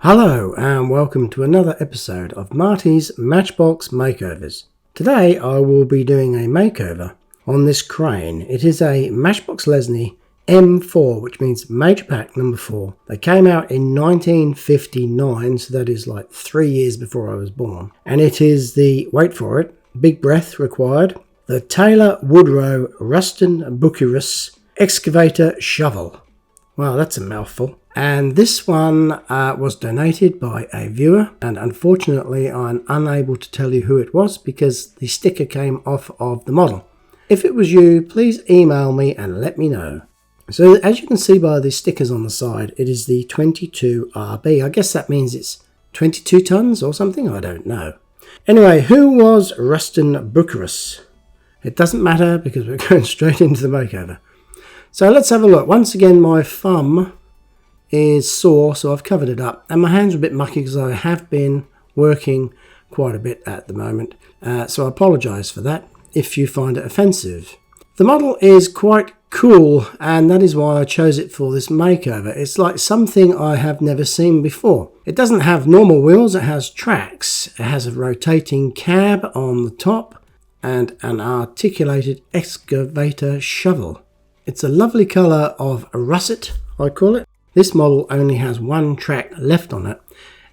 Hello and welcome to another episode of Marty's Matchbox Makeovers. Today I will be doing a makeover on this crane. It is a Matchbox Lesney M4, which means Major Pack number 4. They came out in 1959, so that is like 3 years before I was born. And it is the, wait for it, big breath required, the Taylor Woodrow Ruston-Bucyrus Excavator Shovel. Wow, that's a mouthful. And this one was donated by a viewer, and unfortunately I'm unable to tell you who it was because the sticker came off of the model. If it was you, please email me and let me know. So as you can see by the stickers on the side, it is the 22RB. I guess that means it's 22 tons or something, I don't know. Anyway, who was Ruston-Bucyrus? It doesn't matter because we're going straight into the makeover. So let's have a look. Once again, my thumb is sore, so I've covered it up, and my hands are a bit mucky because I have been working quite a bit at the moment, so I apologise for that if you find it offensive. The model is quite cool, and that is why I chose it for this makeover. It's like something I have never seen before. It doesn't have normal wheels, it has tracks. It has a rotating cab on the top and an articulated excavator shovel. It's a lovely colour of russet, I call it. This model only has one track left on it,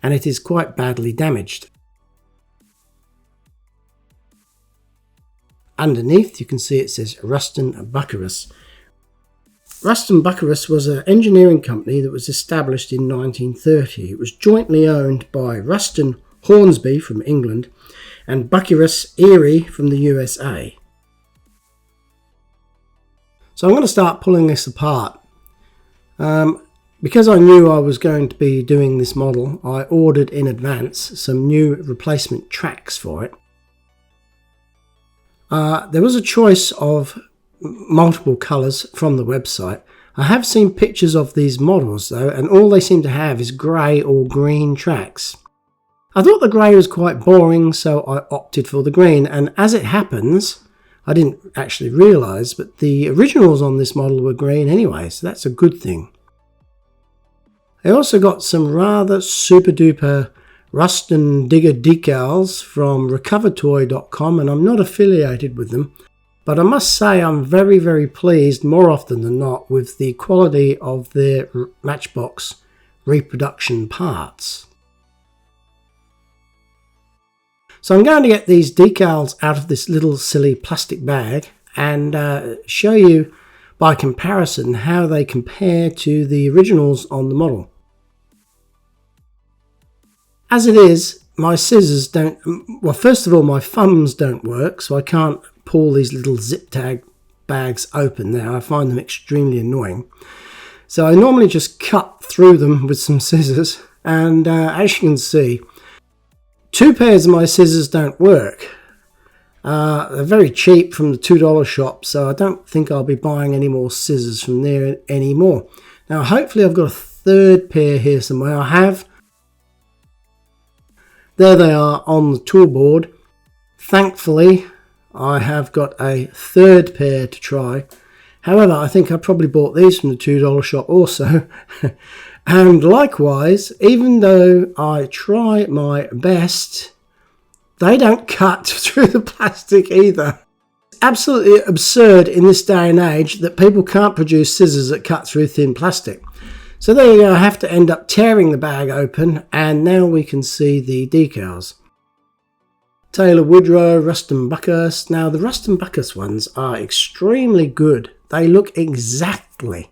and it is quite badly damaged. Underneath you can see it says Ruston-Bucyrus. Ruston-Bucyrus was an engineering company that was established in 1930. It was jointly owned by Ruston Hornsby from England and Bucyrus Erie from the USA. So I'm going to start pulling this apart. Because I knew I was going to be doing this model, I ordered in advance some new replacement tracks for it. There was a choice of multiple colours from the website. I have seen pictures of these models though, and all they seem to have is grey or green tracks. I thought the grey was quite boring, so I opted for the green, and as it happens, I didn't actually realise, but the originals on this model were green anyway, so that's a good thing. I also got some rather super duper Ruston Digger decals from recovertoy.com, and I'm not affiliated with them, but I must say I'm very, very pleased more often than not with the quality of their Matchbox reproduction parts. So I'm going to get these decals out of this little silly plastic bag and show you by comparison how they compare to the originals on the model. As it is, my scissors don't, well, first of all, my thumbs don't work, so I can't pull these little zip tag bags open now. I find them extremely annoying. So I normally just cut through them with some scissors, and as you can see, two pairs of my scissors don't work. They're very cheap from the $2 shop, so I don't think I'll be buying any more scissors from there anymore. Now, hopefully I've got a third pair here somewhere. I have. There they are on the toolboard. Thankfully, I have got a third pair to try. However, I think I probably bought these from the $2 shop also. And likewise, even though I try my best, they don't cut through the plastic either. It's absolutely absurd in this day and age that people can't produce scissors that cut through thin plastic. So there you go, I have to end up tearing the bag open, and now we can see the decals. Taylor Woodrow Ruston-Bucyrus. Now the Ruston-Bucyrus ones are extremely good. They look exactly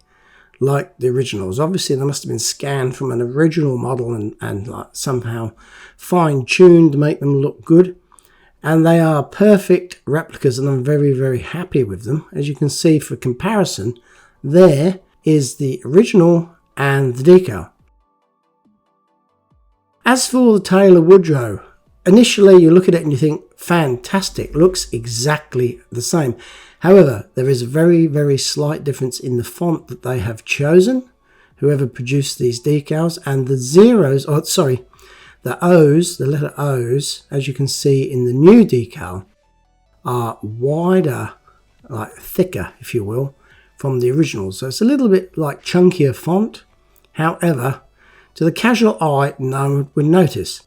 like the originals. Obviously they must have been scanned from an original model and like somehow fine-tuned to make them look good. And they are perfect replicas, and I'm very, very happy with them. As you can see, for comparison, there is the original and the decal. As for the Taylor Woodrow, initially you look at it and you think, fantastic, looks exactly the same. However, there is a very, very slight difference in the font that they have chosen, whoever produced these decals, and the zeros, the O's, the letter O's, as you can see in the new decal, are wider, like thicker, if you will, from the original. So it's a little bit like chunkier font. However, to the casual eye no one would notice.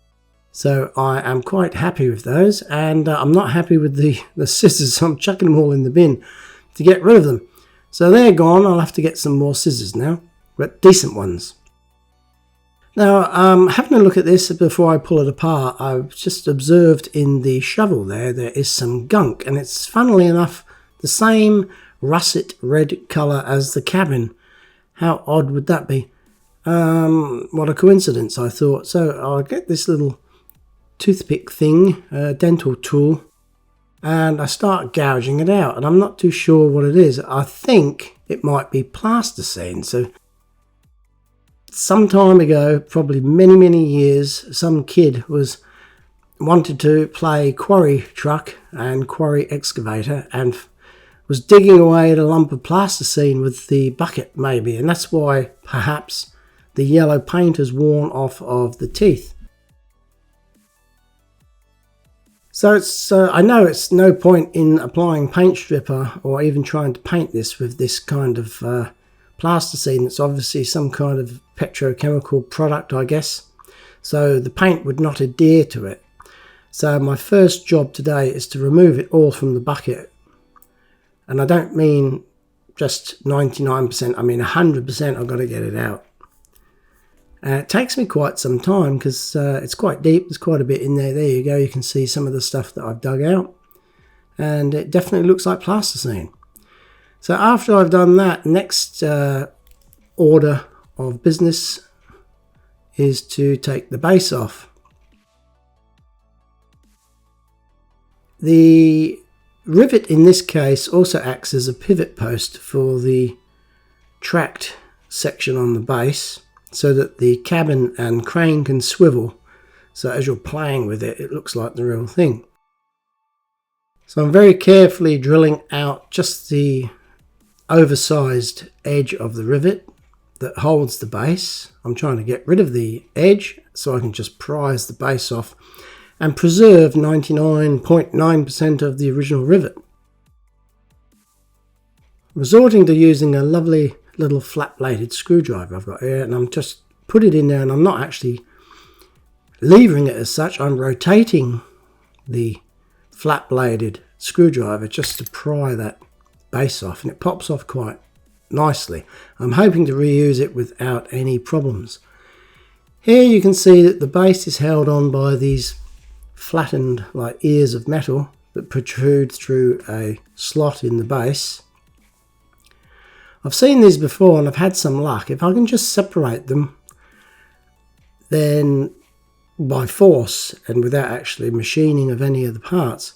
So I am quite happy with those, and I'm not happy with the scissors, so I'm chucking them all in the bin to get rid of them. So they're gone. I'll have to get some more scissors now, but decent ones. Now, having a look at this before I pull it apart, I've just observed in the shovel there is some gunk, and it's funnily enough the same russet red colour as the cabin. How odd would that be? What a coincidence, I thought. So I'll get this little toothpick thing, dental tool, and I start gouging it out, and I'm not too sure what it is. I think it might be plasticine. So some time ago, probably many years, some kid wanted to play quarry truck and quarry excavator and was digging away at a lump of plasticine with the bucket maybe, and that's why perhaps the yellow paint has worn off of the teeth. So I know it's no point in applying paint stripper or even trying to paint this with this kind of plasticine. It's obviously some kind of petrochemical product, I guess, so the paint would not adhere to it. So my first job today is to remove it all from the bucket, and I don't mean just 99%, I mean 100%. I've got to get it out. It takes me quite some time because it's quite deep. There's quite a bit in there. There you go, you can see some of the stuff that I've dug out, and it definitely looks like plasticine. So after I've done that, next order of business is to take the base off. The rivet in this case also acts as a pivot post for the tracked section on the base, so that the cabin and crane can swivel. So as you're playing with it, it looks like the real thing. So I'm very carefully drilling out just the oversized edge of the rivet that holds the base. I'm trying to get rid of the edge so I can just prise the base off and preserve 99.9% of the original rivet. Resorting to using a lovely little flat bladed screwdriver I've got here, and I'm just put it in there, and I'm not actually levering it as such. I'm rotating the flat bladed screwdriver just to pry that base off, and it pops off quite nicely. I'm hoping to reuse it without any problems. Here you can see that the base is held on by these flattened like ears of metal that protrude through a slot in the base. I've seen these before and I've had some luck. If I can just separate them, then by force and without actually machining of any of the parts,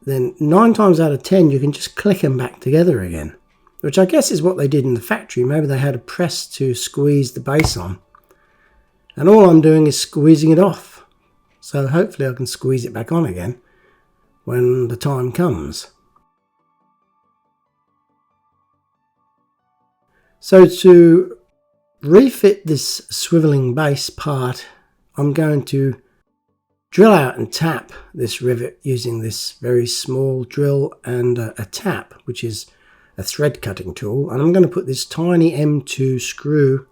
then 9 times out of 10 you can just click them back together again, which I guess is what they did in the factory. Maybe they had a press to squeeze the base on, and all I'm doing is squeezing it off. So hopefully I can squeeze it back on again when the time comes. So to refit this swiveling base part, I'm going to drill out and tap this rivet using this very small drill and a tap, which is a thread cutting tool. And I'm going to put this tiny M2 screw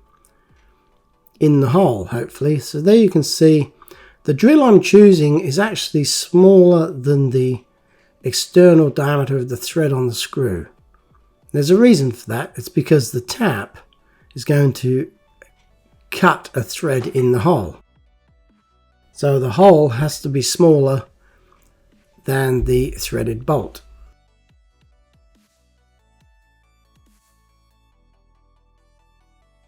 in the hole, hopefully. So there you can see the drill I'm choosing is actually smaller than the external diameter of the thread on the screw. There's a reason for that. It's because the tap is going to cut a thread in the hole. So the hole has to be smaller than the threaded bolt.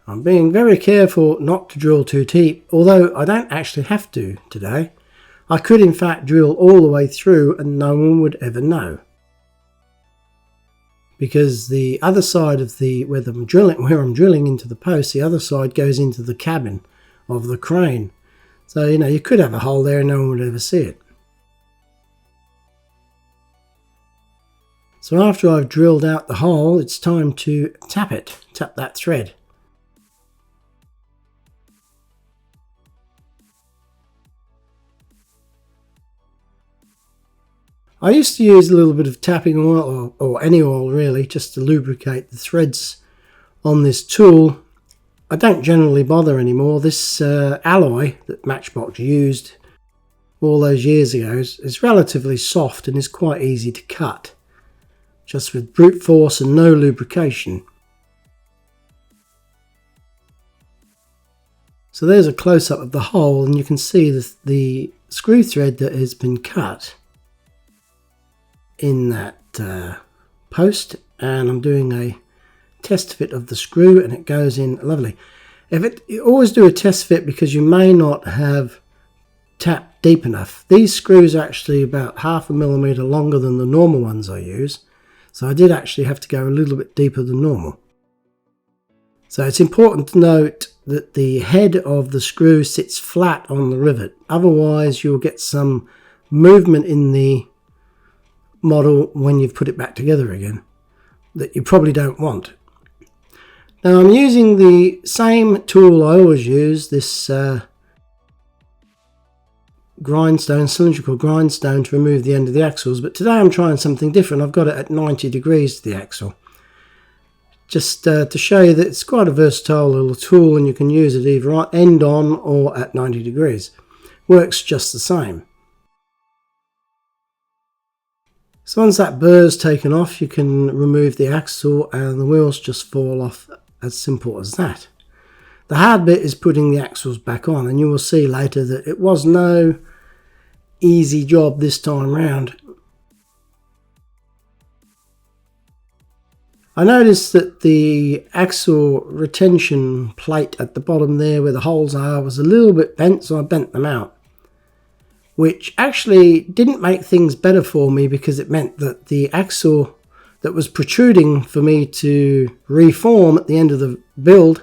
I'm being very careful not to drill too deep, although I don't actually have to today. I could in fact drill all the way through and no one would ever know, because the other side of where I'm drilling into the post, the other side goes into the cabin of the crane. So, you know, you could have a hole there and no one would ever see it. So after I've drilled out the hole, it's time to tap that thread. I used to use a little bit of tapping oil, or any oil really, just to lubricate the threads on this tool I don't generally bother anymore. This alloy that Matchbox used all those years ago is relatively soft and is quite easy to cut, just with brute force and no lubrication. So there's a close-up of the hole, and you can see the screw thread that has been cut in that post, and I'm doing a test fit of the screw, and it goes in lovely. You always do a test fit because you may not have tapped deep enough. These screws are actually about 1/2 millimeter longer than the normal ones I use, so I did actually have to go a little bit deeper than normal. So it's important to note that the head of the screw sits flat on the rivet, otherwise you'll get some movement in the model when you've put it back together again that you probably don't want. Now I'm using the same tool I always use, this cylindrical grindstone to remove the end of the axles, but today I'm trying something different. I've got it at 90 degrees to the axle, just to show you that it's quite a versatile little tool, and you can use it either end on or at 90 degrees. Works just the same. So once that burr's taken off, you can remove the axle and the wheels just fall off. As simple as that. The hard bit is putting the axles back on, and you will see later that it was no easy job this time round. I noticed that the axle retention plate at the bottom there where the holes are was a little bit bent, so I bent them out, which actually didn't make things better for me because it meant that the axle that was protruding for me to reform at the end of the build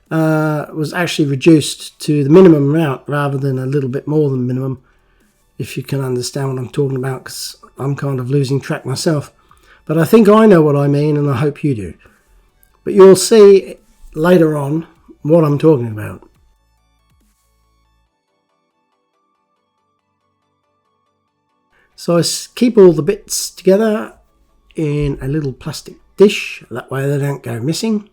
was actually reduced to the minimum amount rather than a little bit more than minimum, if you can understand what I'm talking about, because I'm kind of losing track myself. But I think I know what I mean, and I hope you do. But you'll see later on what I'm talking about. So I keep all the bits together in a little plastic dish, that way they don't go missing.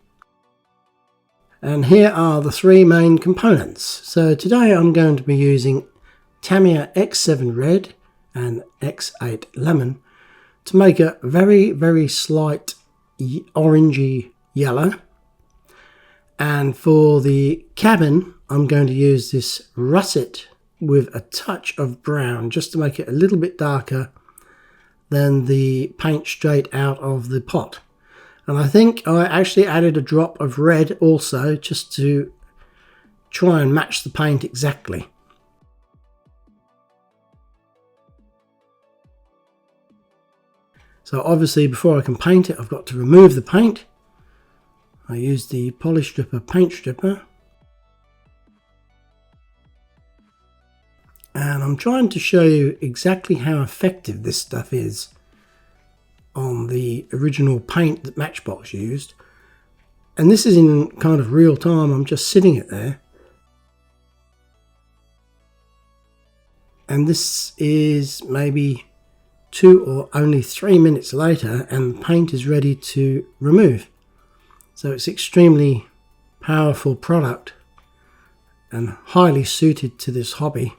And here are the three main components. So today I'm going to be using Tamiya X7 Red and X8 Lemon to make a very, very slight orangey yellow. And for the cabin, I'm going to use this russet with a touch of brown, just to make it a little bit darker than the paint straight out of the pot. And I think I actually added a drop of red also, just to try and match the paint exactly. So obviously before I can paint it, I've got to remove the paint. I use the polish stripper paint stripper. And I'm trying to show you exactly how effective this stuff is on the original paint that Matchbox used. And this is in kind of real time. I'm just sitting it there. And this is maybe 2 or only 3 minutes later, and the paint is ready to remove. So it's extremely powerful product and highly suited to this hobby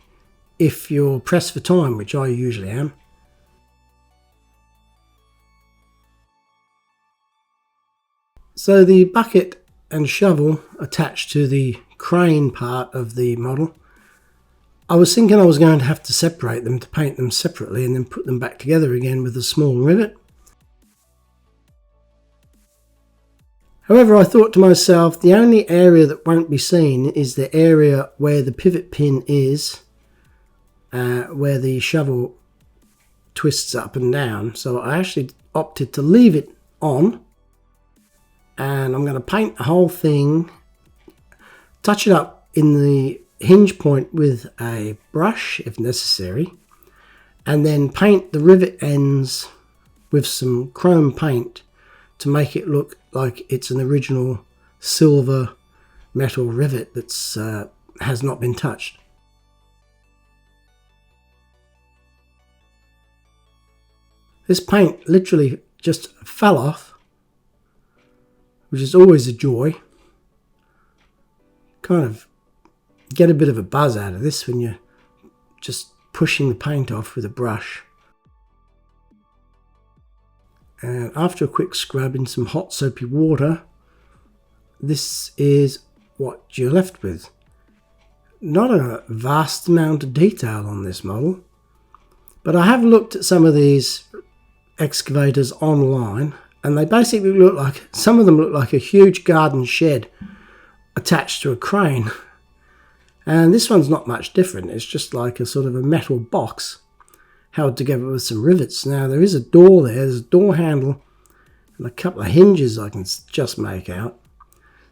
if you're pressed for time, which I usually am. So the bucket and shovel attached to the crane part of the model, I was thinking I was going to have to separate them to paint them separately and then put them back together again with a small rivet. However, I thought to myself, the only area that won't be seen is the area where the pivot pin is, where the shovel twists up and down. So I actually opted to leave it on, and I'm going to paint the whole thing, touch it up in the hinge point with a brush if necessary, and then paint the rivet ends with some chrome paint to make it look like it's an original silver metal rivet that's has not been touched. This paint literally just fell off, which is always a joy. kind of get a bit of a buzz out of this when you're just pushing the paint off with a brush. And after a quick scrub in some hot soapy water, this is what you're left with. Not a vast amount of detail on this model, but I have looked at some of these excavators online, and they basically look like, some of them look like a huge garden shed attached to a crane. And this one's not much different. It's just like a sort of a metal box held together with some rivets. Now there is a door there, there's a door handle and a couple of hinges I can just make out.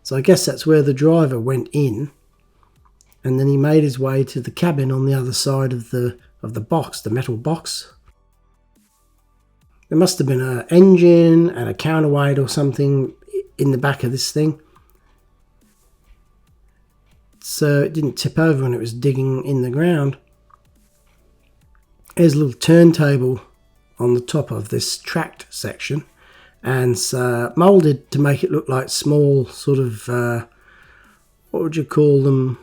So I guess that's where the driver went in, and then he made his way to the cabin on the other side of the box, the metal box. There must have been an engine and a counterweight or something in the back of this thing, so it didn't tip over when it was digging in the ground. There's a little turntable on the top of this tracked section, and moulded to make it look like small sort of, what would you call them,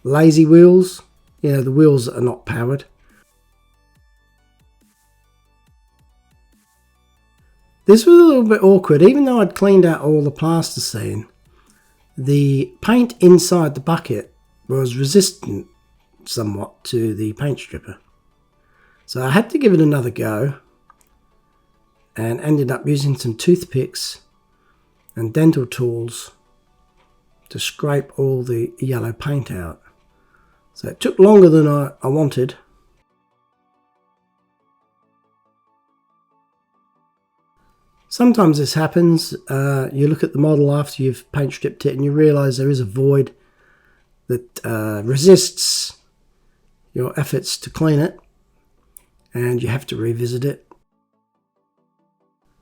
lazy wheels? You know, the wheels that are not powered. This was a little bit awkward. Even though I'd cleaned out all the plasticine, the paint inside the bucket was resistant somewhat to the paint stripper. So I had to give it another go, and ended up using some toothpicks and dental tools to scrape all the yellow paint out. So it took longer than I wanted. Sometimes this happens. You look at the model after you've paint stripped it and you realise there is a void that resists your efforts to clean it, and you have to revisit it.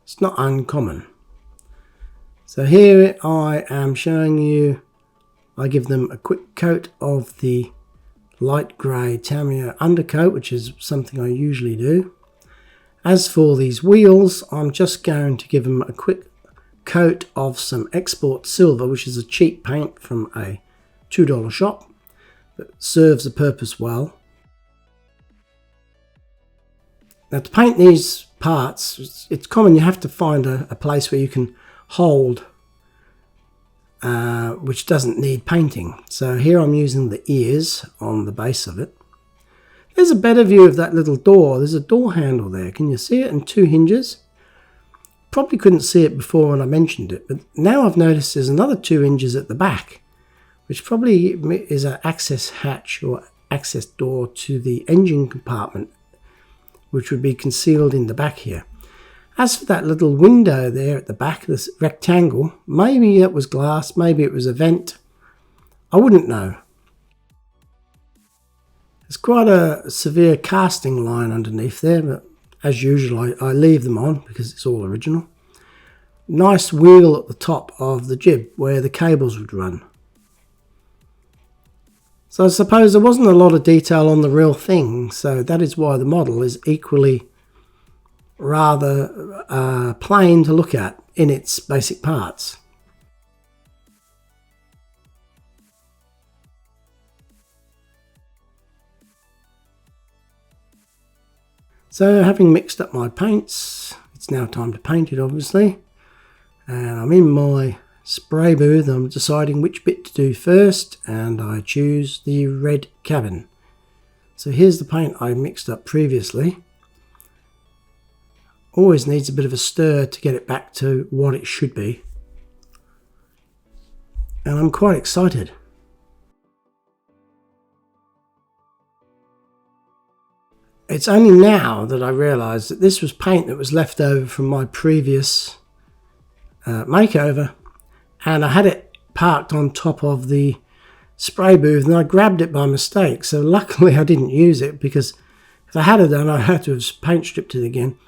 It's not uncommon. So here I am showing you, I give them a quick coat of the light grey Tamiya undercoat, which is something I usually do. As for these wheels, I'm just going to give them a quick coat of some export silver, which is a cheap paint from a $2 shop, but serves the purpose well. Now to paint these parts, it's common you have to find a place where you can hold, which doesn't need painting. So here I'm using the ears on the base of it. There's a better view of that little door. There's a door handle there. Can you see it? And two hinges. Probably couldn't see it before when I mentioned it, but now I've noticed there's another 2 hinges at the back, which probably is an access hatch or access door to the engine compartment, which would be concealed in the back here. As for that little window there at the back, this rectangle, maybe it was glass, maybe it was a vent. I wouldn't know. There's quite a severe casting line underneath there, but as usual I leave them on because it's all original. Nice wheel at the top of the jib where the cables would run. So I suppose there wasn't a lot of detail on the real thing, so that is why the model is equally rather plain to look at in its basic parts. So having mixed up my paints, it's now time to paint it obviously. And I'm in my spray booth. I'm deciding which bit to do first, and I choose the red cabin. So here's the paint I mixed up previously. Always needs a bit of a stir to get it back to what it should be. And I'm quite excited. It's only now that I realise that this was paint that was left over from my previous makeover, and I had it parked on top of the spray booth and I grabbed it by mistake. So luckily I didn't use it, because if I had it done I had to have paint stripped it again.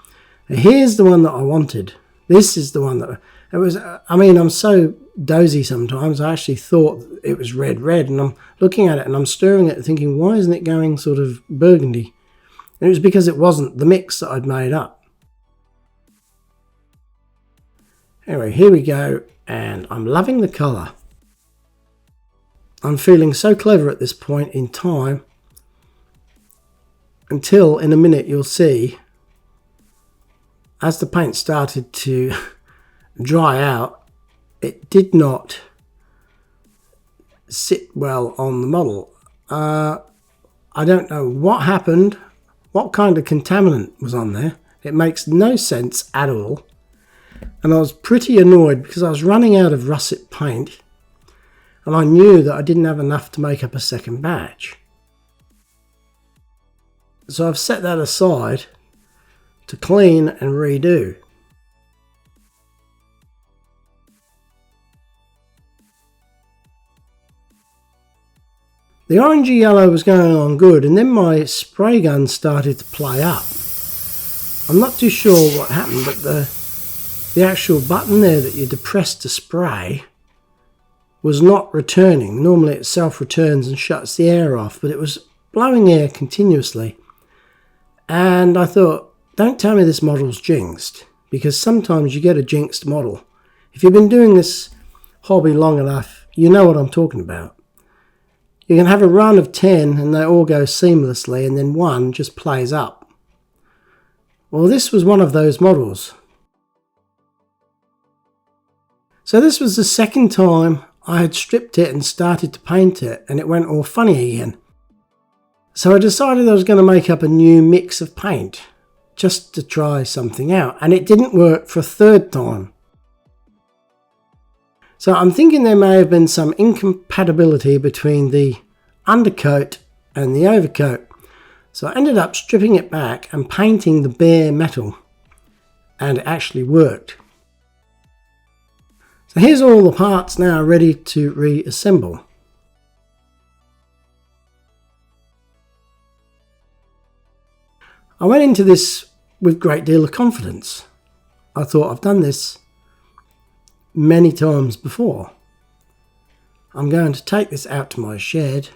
And here's the one that I wanted. This is the one that it was. I mean, I'm so dozy sometimes. I actually thought it was red, and I'm looking at it and I'm stirring it thinking, why isn't it going sort of burgundy? And it was because it wasn't the mix that I'd made up. Anyway, here we go, and I'm loving the colour. I'm feeling so clever at this point in time, until in a minute you'll see, as the paint started to dry out, it did not sit well on the model. I don't know what happened, what kind of contaminant was on there. It makes no sense at all. And I was pretty annoyed because I was running out of russet paint, and I knew that I didn't have enough to make up a second batch. So I've set that aside to clean and redo. The orangey yellow was going on good, and then my spray gun started to play up. I'm not too sure what happened, but the actual button there that you depress to spray was not returning. Normally it self-returns and shuts the air off, but it was blowing air continuously. And I thought, don't tell me this model's jinxed, because sometimes you get a jinxed model. If you've been doing this hobby long enough, you know what I'm talking about. You can have a run of 10 and they all go seamlessly, and then one just plays up. Well, this was one of those models. So this was the second time I had stripped it and started to paint it, and it went all funny again. So I decided I was going to make up a new mix of paint just to try something out, and it didn't work for a third time. So I'm thinking there may have been some incompatibility between the undercoat and the overcoat. So I ended up stripping it back and painting the bare metal, and it actually worked. So here's all the parts now ready to reassemble. I went into this with a great deal of confidence. I thought, I've done this many times before. I'm going to take this out to my shed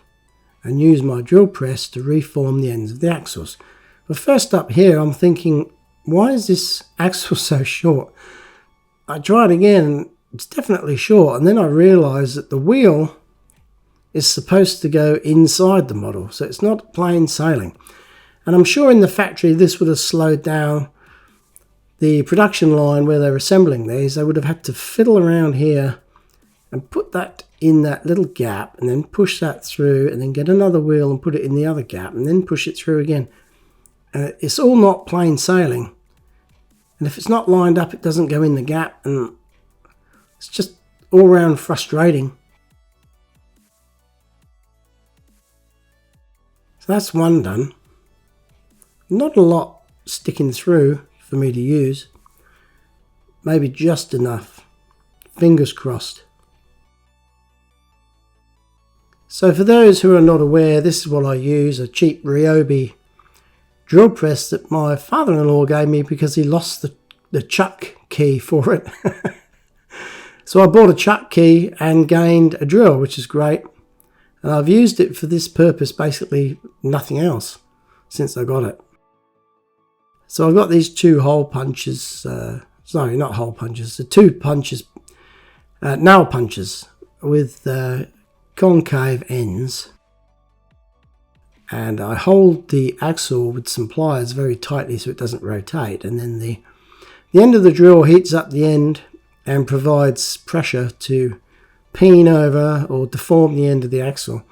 and use my drill press to reform the ends of the axles. But first up here, I'm thinking, why is this axle so short? I tried again, and it's definitely short, and then I realised that the wheel is supposed to go inside the model, so it's not plain sailing. And I'm sure in the factory this would have slowed down the production line where they're assembling these. They would have had to fiddle around here and put that in that little gap, and then push that through, and then get another wheel and put it in the other gap, and then push it through again. It's all not plain sailing, and if it's not lined up, it doesn't go in the gap, and it's just all round frustrating. So that's one done. Not a lot sticking through for me to use. Maybe just enough. Fingers crossed. So for those who are not aware, this is what I use, a cheap Ryobi drill press that my father-in-law gave me because he lost the chuck key for it. So I bought a chuck key and gained a drill, which is great. And I've used it for this purpose, basically nothing else, since I got it. So I've got these two hole punches, sorry, not hole punches, the two punches, nail punches with concave ends, and I hold the axle with some pliers very tightly so it doesn't rotate, and then the end of the drill heats up the end and provides pressure to peen over or deform the end of the axle.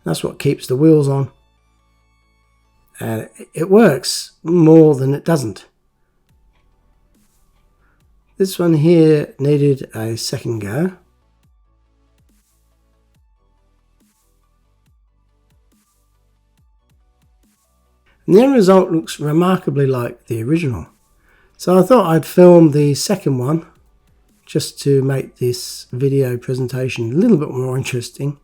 That's what keeps the wheels on, and it works more than it doesn't. This one here needed a second go. And the end result looks remarkably like the original. So I thought I'd film the second one just to make this video presentation a little bit more interesting.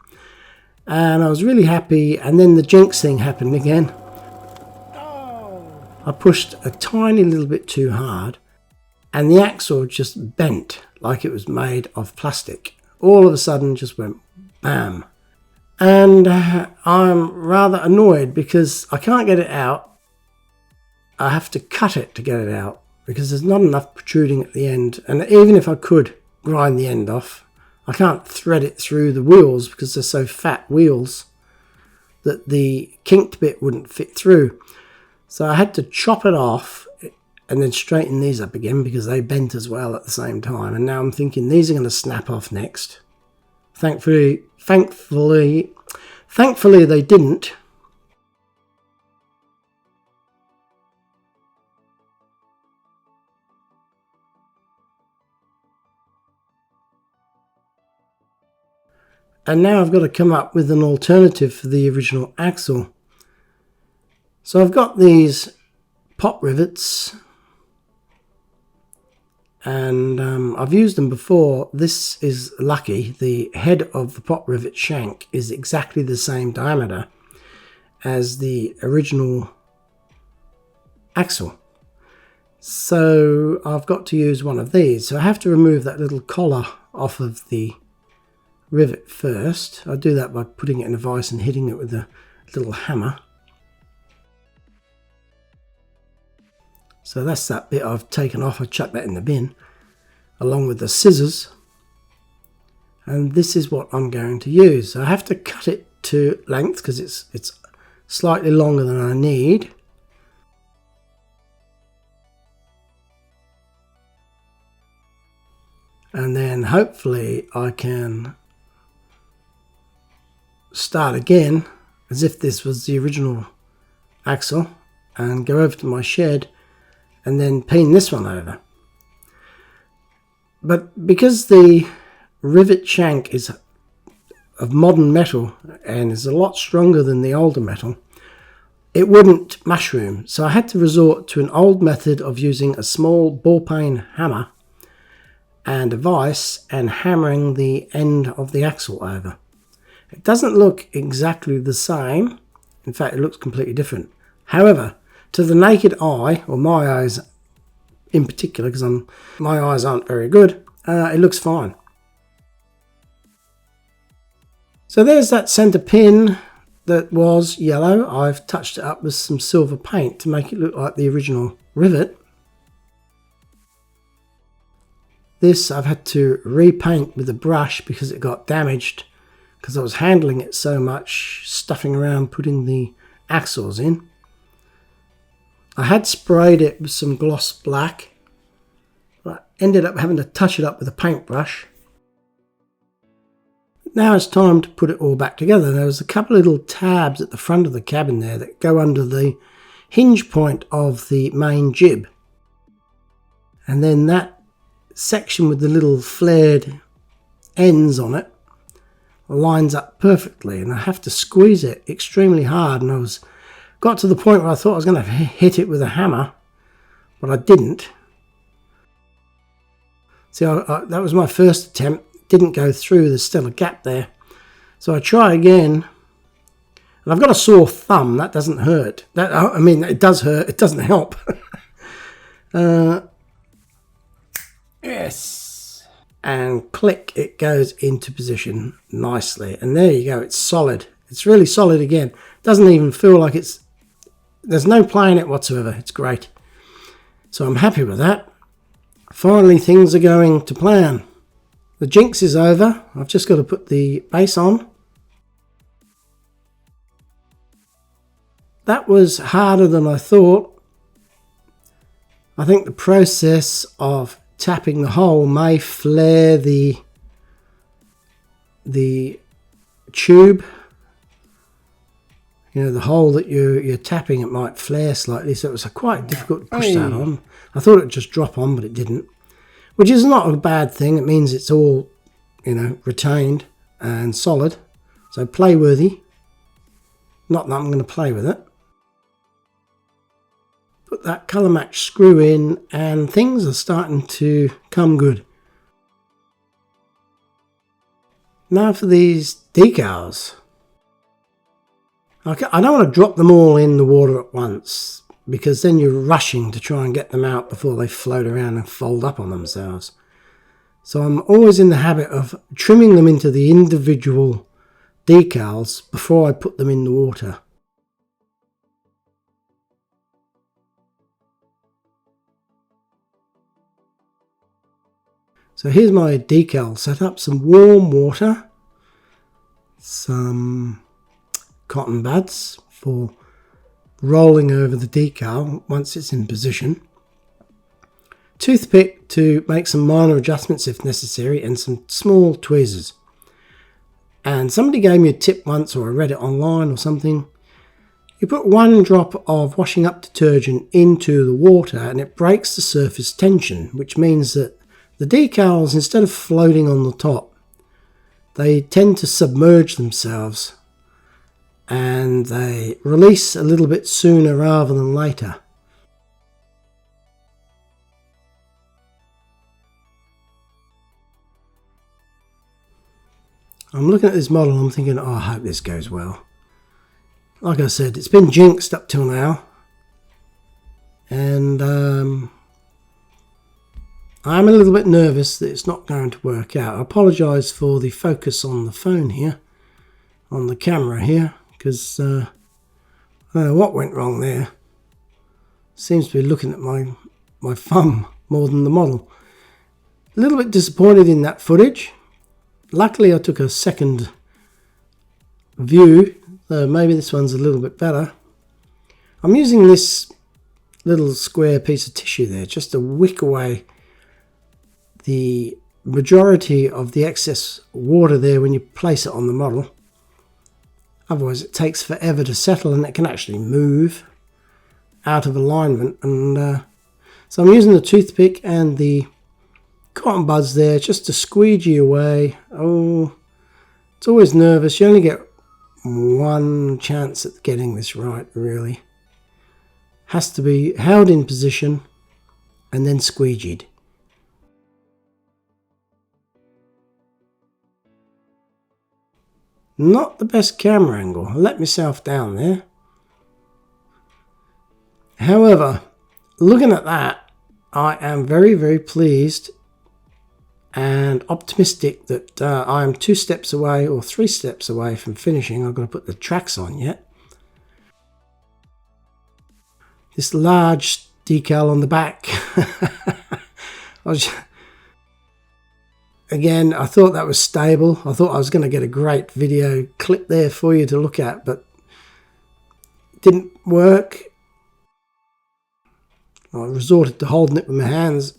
And I was really happy, and then the jinx thing happened again. I pushed a tiny little bit too hard, and the axle just bent like it was made of plastic. All of a sudden just went bam. And I'm rather annoyed because I can't get it out. I have to cut it to get it out because there's not enough protruding at the end. And even if I could grind the end off, I can't thread it through the wheels because they're so fat wheels that the kinked bit wouldn't fit through. So I had to chop it off and then straighten these up again because they bent as well at the same time. And now I'm thinking these are going to snap off next. Thankfully they didn't. And now I've got to come up with an alternative for the original axle. So I've got these pop rivets, and I've used them before. This is lucky. The head of the pop rivet shank is exactly the same diameter as the original axle. So I've got to use one of these. So I have to remove that little collar off of the rivet first. I do that by putting it in a vise and hitting it with a little hammer. So that's that bit I've taken off. I chucked that in the bin along with the scissors, and this is what I'm going to use. I have to cut it to length because it's slightly longer than I need. And then hopefully I can start again as if this was the original axle and go over to my shed and then pin this one over. But because the rivet shank is of modern metal and is a lot stronger than the older metal, it wouldn't mushroom. So I had to resort to an old method of using a small ball peen hammer and a vise and hammering the end of the axle over. It doesn't look exactly the same. In fact, it looks completely different. However, to the naked eye, or my eyes in particular, because my eyes aren't very good, it looks fine. So there's that centre pin that was yellow. I've touched it up with some silver paint to make it look like the original rivet. This I've had to repaint with a brush because it got damaged because I was handling it so much, stuffing around putting the axles in. I had sprayed it with some gloss black, but I ended up having to touch it up with a paintbrush. Now it's time to put it all back together. There's a couple of little tabs at the front of the cabin there that go under the hinge point of the main jib. And then that section with the little flared ends on it lines up perfectly, and I have to squeeze it extremely hard, and got to the point where I thought I was going to hit it with a hammer, but I didn't. See, that was my first attempt. Didn't go through. There's still a gap there, so I try again, and I've got a sore thumb. That doesn't hurt. I mean, it does hurt. It doesn't help. Yes. And click, it goes into position nicely. And there you go, it's solid. It's really solid again. Doesn't even feel like there's no play in it whatsoever. It's great. So I'm happy with that. Finally, things are going to plan. The jinx is over. I've just got to put the base on. That was harder than I thought. I think the process of tapping the hole may flare the tube. You know, the hole that you're tapping, it might flare slightly, so it was quite difficult to push that on. I thought it'd just drop on, but it didn't, which is not a bad thing. It means it's all, you know, retained and solid, so play worthy. Not that I'm going to play with it. Put that colour match screw in and things are starting to come good. Now for these decals. I don't want to drop them all in the water at once because then you're rushing to try and get them out before they float around and fold up on themselves. So I'm always in the habit of trimming them into the individual decals before I put them in the water. So here's my decal setup, some warm water, some cotton buds for rolling over the decal once it's in position, toothpick to make some minor adjustments if necessary, and some small tweezers. And somebody gave me a tip once, or I read it online or something. You put 1 drop of washing up detergent into the water and it breaks the surface tension, which means that the decals, instead of floating on the top, they tend to submerge themselves and they release a little bit sooner rather than later. I'm looking at this model and I'm thinking, oh, I hope this goes well. Like I said, it's been jinxed up till now, and I'm a little bit nervous that it's not going to work out. I apologise for the focus on the phone here, on the camera here, because I don't know what went wrong there. Seems to be looking at my thumb more than the model. A little bit disappointed in that footage. Luckily I took a second view, so maybe this one's a little bit better. I'm using this little square piece of tissue there just to wick away the majority of the excess water there when you place it on the model. Otherwise it takes forever to settle and it can actually move out of alignment. And so I'm using the toothpick and the cotton buds there just to squeegee away. Oh, it's always nervous. You only get one chance at getting this right, really. Has to be held in position and then squeegeed. Not the best camera angle. I let myself down there. However, looking at that, I am very, very pleased and optimistic that I am 2 steps away or 3 steps away from finishing. I've got to put the tracks on yet. This large decal on the back. Again, I thought that was stable. I thought I was going to get a great video clip there for you to look at, but it didn't work. I resorted to holding it with my hands.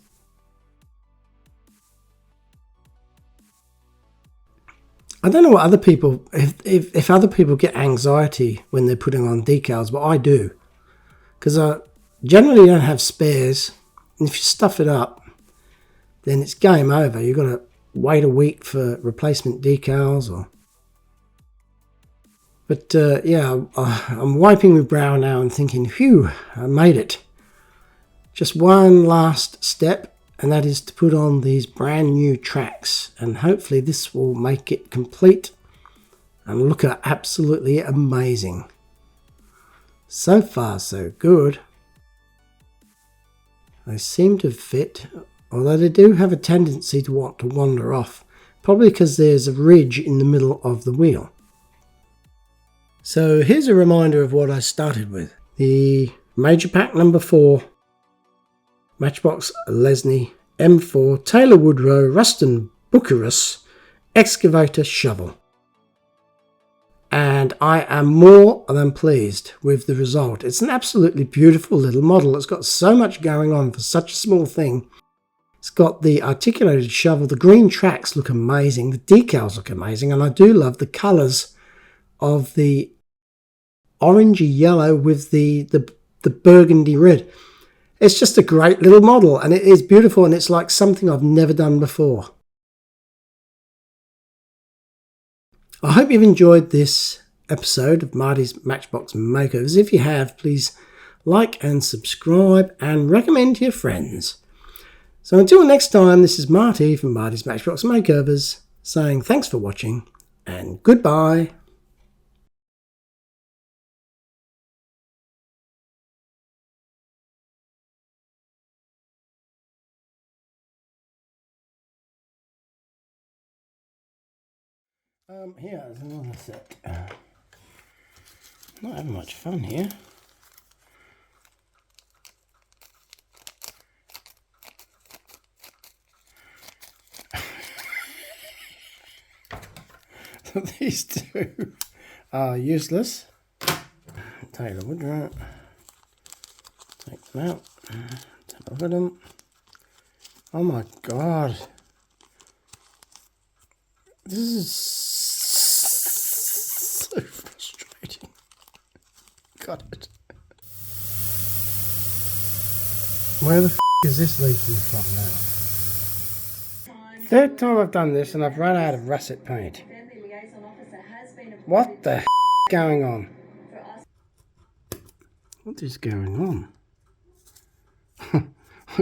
I don't know what other people, if other people get anxiety when they're putting on decals, but I do. Because I generally don't have spares. And if you stuff it up, then it's game over. You've got to wait a week for replacement decals. But yeah, I'm wiping my brow now and thinking, phew, I made it. Just one last step. And that is to put on these brand new tracks, and hopefully this will make it complete and look absolutely amazing. So far so good. They seem to fit, although they do have a tendency to want to wander off, probably because there's a ridge in the middle of the wheel. So here's a reminder of what I started with. The Major Pack number 4 Matchbox Lesney M4 Taylor Woodrow Ruston-Bucyrus Excavator shovel. And I am more than pleased with the result. It's an absolutely beautiful little model. It's got so much going on for such a small thing. It's got the articulated shovel. The green tracks look amazing. The decals look amazing. And I do love the colours of the orangey yellow with the burgundy red. It's just a great little model, and it is beautiful, and it's like something I've never done before. I hope you've enjoyed this episode of Marty's Matchbox Makeovers. If you have, please like and subscribe and recommend to your friends. So until next time, this is Marty from Marty's Matchbox Makeovers saying thanks for watching and goodbye. Here's another set. Not having much fun here. These two are useless. Take the wood right. Take them out. Take a look at them. Oh my god. This is so frustrating. Got it. Where the f is this leaking from now? Third time I've done this and I've run out of russet paint. What the f going on? What is going on? I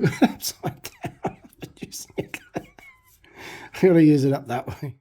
got it upside down. I'm using it. I gotta use it up that way.